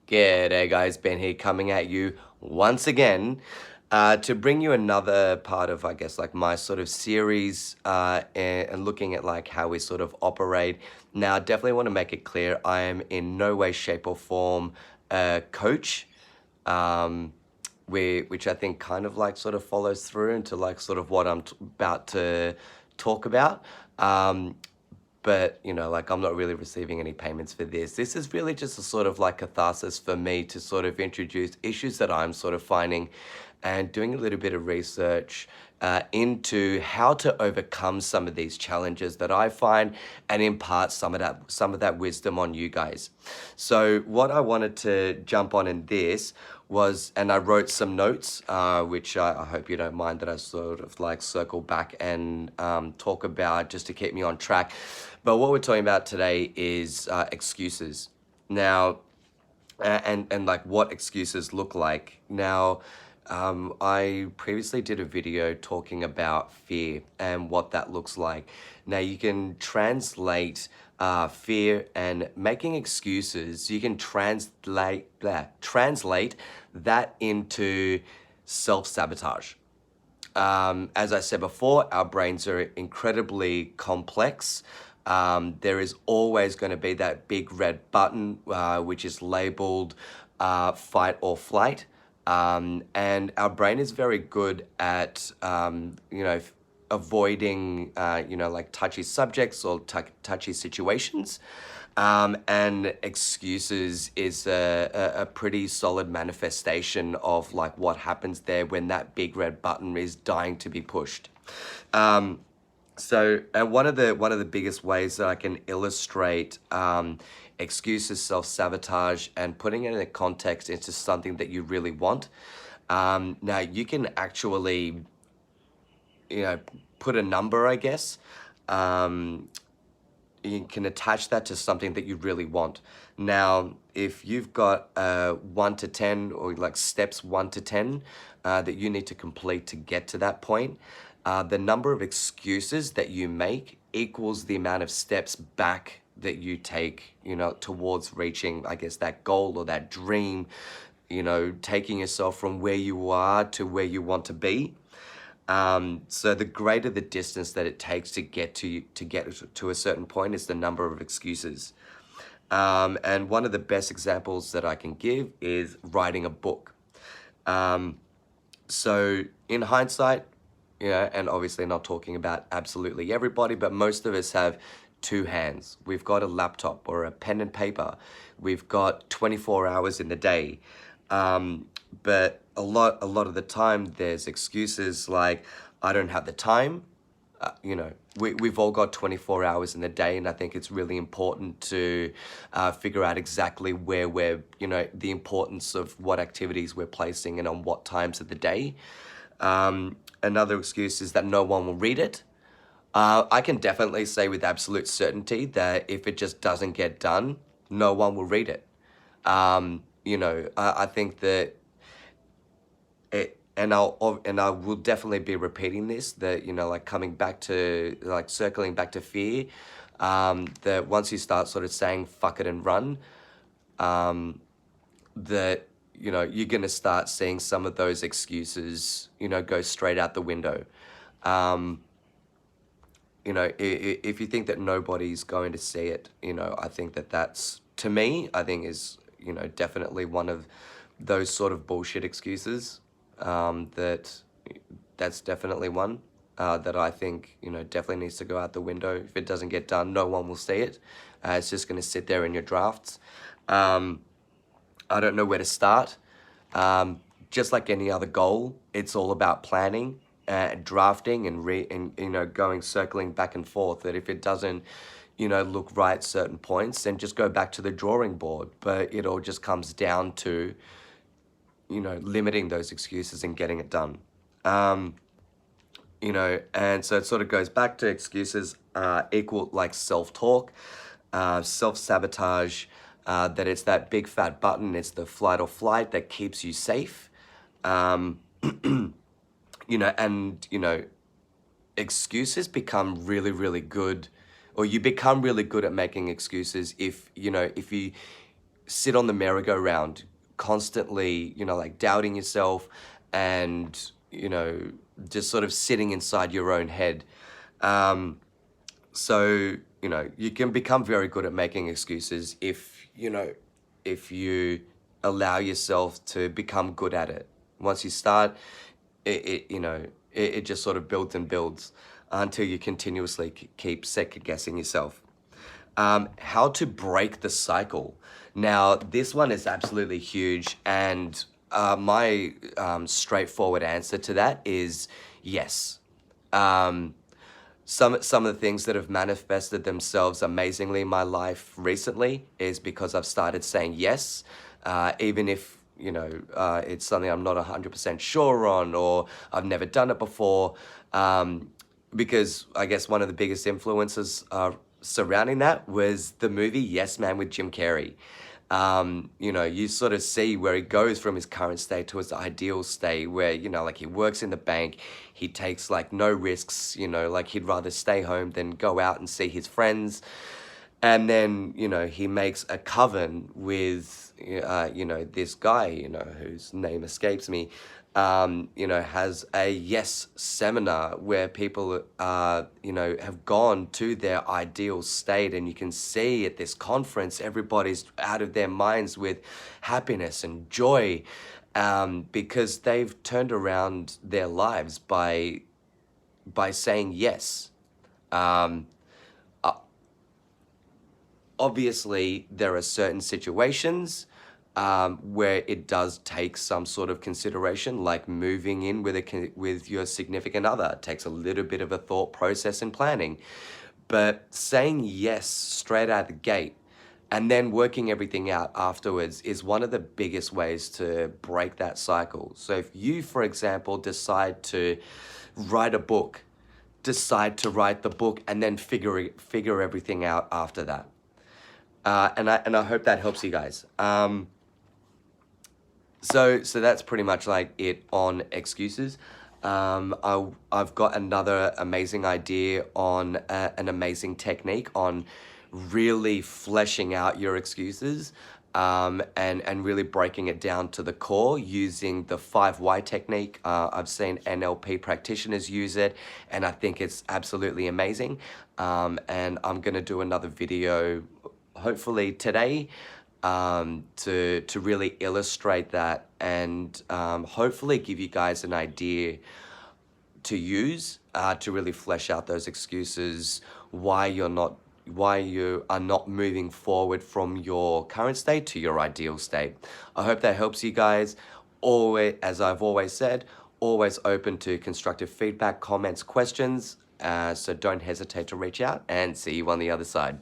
G'day guys, Ben here coming at you once again to bring you another part of, I guess, like my sort of series and looking at like how we sort of operate. Now, I definitely want to make it clear, I am in no way, shape or form a coach, um, which I think kind of like sort of follows through into like sort of what I'm about to talk about. But like I'm not really receiving any payments for this. This is really just a sort of like catharsis for me to sort of introduce issues that I'm sort of finding and doing a little bit of research into how to overcome some of these challenges that I find and impart some of that wisdom on you guys. So what I wanted to jump on in this was, and I wrote some notes, which I hope you don't mind that I sort of like circle back and talk about just to keep me on track. But what we're talking about today is excuses. Now, and like what excuses look like. Now, I previously did a video talking about fear and what that looks like. Now, you can translate fear and making excuses. You can translate that into self-sabotage. As I said before, our brains are incredibly complex. There is always going to be that big red button, which is labeled fight or flight. And our brain is very good at, avoiding, like touchy subjects or touchy situations. And excuses is a pretty solid manifestation of like what happens there when that big red button is dying to be pushed. So, and one of the biggest ways that I can illustrate excuses, self-sabotage, and putting it in a context into something that you really want. Now, you can actually, put a number, I guess. You can attach that to something that you really want. Now, if you've got 1 to 10 or like steps 1 to 10 that you need to complete to get to that point, the number of excuses that you make equals the amount of steps back that you take, towards reaching, I guess, that goal or that dream, taking yourself from where you are to where you want to be. So the greater the distance that it takes to get to a certain point is the number of excuses. And one of the best examples that I can give is writing a book. So in hindsight, and obviously not talking about absolutely everybody, but most of us have two hands. We've got a laptop or a pen and paper. We've got 24 hours in the day. But a lot of the time there's excuses like, I don't have the time. We've all got 24 hours in the day, and I think it's really important to figure out exactly where we're, the importance of what activities we're placing and on what times of the day. Another excuse is that no one will read it. I can definitely say with absolute certainty that if it just doesn't get done, no one will read it. I think that and I will definitely be repeating this, that, like coming back to, like circling back to fear, that once you start sort of saying fuck it and run, that, you're going to start seeing some of those excuses, go straight out the window. If you think that nobody's going to see it, I think that's, to me, I think is, definitely one of those sort of bullshit excuses. That's definitely one that I think, definitely needs to go out the window. If it doesn't get done, no one will see it. It's just going to sit there in your drafts. I don't know where to start. Just like any other goal, it's all about planning, drafting, and going circling back and forth. That if it doesn't, look right at certain points, then just go back to the drawing board. But it all just comes down to, limiting those excuses and getting it done. And so it sort of goes back to excuses equal like self-talk, self-sabotage, that it's that big fat button, it's the flight or flight that keeps you safe. And, excuses become really, really good, or you become really good at making excuses if you sit on the merry-go-round constantly, like doubting yourself and, just sort of sitting inside your own head. So, you can become very good at making excuses if you allow yourself to become good at it. Once you start, it just sort of builds and builds until you continuously keep second guessing yourself. How to break the cycle. Now, this one is absolutely huge, and my straightforward answer to that is yes. Some of the things that have manifested themselves amazingly in my life recently is because I've started saying yes, even if it's something I'm not 100% sure on, or I've never done it before. Because I guess one of the biggest influences surrounding that was the movie Yes Man with Jim Carrey. You sort of see where he goes from his current state to his ideal state, where, like he works in the bank, he takes like no risks, like he'd rather stay home than go out and see his friends. And then, he makes a coven with, this guy, whose name escapes me, has a yes seminar where people, have gone to their ideal state. And you can see at this conference, everybody's out of their minds with happiness and joy, because they've turned around their lives by saying yes. Obviously, there are certain situations where it does take some sort of consideration, like moving in with your significant other. It takes a little bit of a thought process and planning. But saying yes straight out the gate and then working everything out afterwards is one of the biggest ways to break that cycle. So if you, for example, decide to write a book, decide to write the book and then figure everything out after that. And I hope that helps you guys. So that's pretty much like it on excuses. I've got another amazing idea on an amazing technique on really fleshing out your excuses, and really breaking it down to the core using the 5 Why technique. I've seen NLP practitioners use it, and I think it's absolutely amazing. And I'm gonna do another video hopefully today, to really illustrate that, and hopefully give you guys an idea to use to really flesh out those excuses, why you are not moving forward from your current state to your ideal state. I hope that helps you guys. Always, as I've always said, always open to constructive feedback, comments, questions. So don't hesitate to reach out, and see you on the other side.